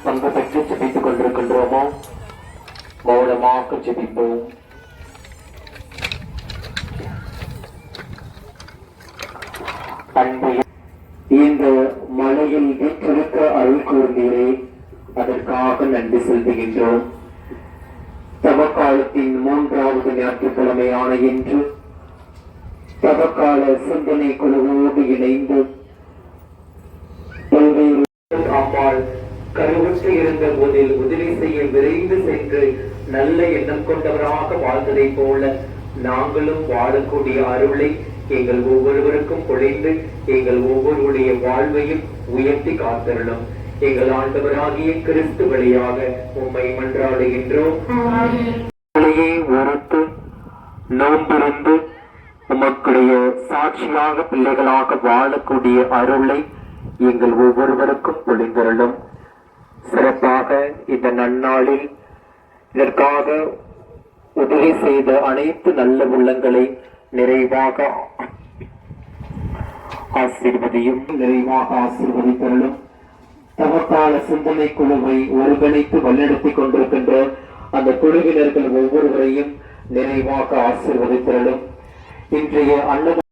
பங்கு பெற்று ஜெபித்துக் கொண்டிருக்கின்றோமோ மௌனமாக ஜெபிப்போம். அன்பு இந்த மலையில் வீற்றிருக்க அருள் கூர்ந்தீரே, அதற்காக நன்றி செலுத்துகின்றோம். தவக்காலத்தின் 3வது ஞாயிற்றுக்கிழமையான இன்று தவக்கால சிந்தனை குழுவோடு இணைந்து பல்வேறு அம்மாள் கருவுற்று இருந்த போதில் உதவி செய்ய விரைந்து சென்று நல்ல எண்ணம் கொண்டவராக வாழ்ந்ததை போல நாங்களும் வாழக்கூடிய அருளை எங்கள் ஒவ்வொருவருக்கும் பொழிந்து எங்கள் ஒவ்வொருடைய வாழ்வையும் உயர்த்தி காத்தருளும். எங்கள் ஆண்டவராகிய கிறிஸ்து வழியாக உம்மை மன்றாடுகின்றோம். உரத்து நோம்பிருந்து உமக்குடைய சாட்சியாக பிள்ளைகளாக வாழக்கூடிய அருளை எங்கள் ஒவ்வொருவருக்கும் பொழிந்தருளும். சிறப்பாக இந்த நன்னாளில் இதற்காக உதவி செய்த அனைத்து நல்ல உள்ளங்களை நிறைவாக ஆசீர்வதியும், நிறைவாக ஆசீர்வதித்தருளும். தவக்கால சிந்தனை குழுவை ஒருங்கிணைத்து வழிநடத்திக் கொண்டிருக்கின்ற அந்த குழுவினர்கள் ஒவ்வொருவரையும் நிறைவாக ஆசீர்வதித்தருளும். இன்றைய அன்னதான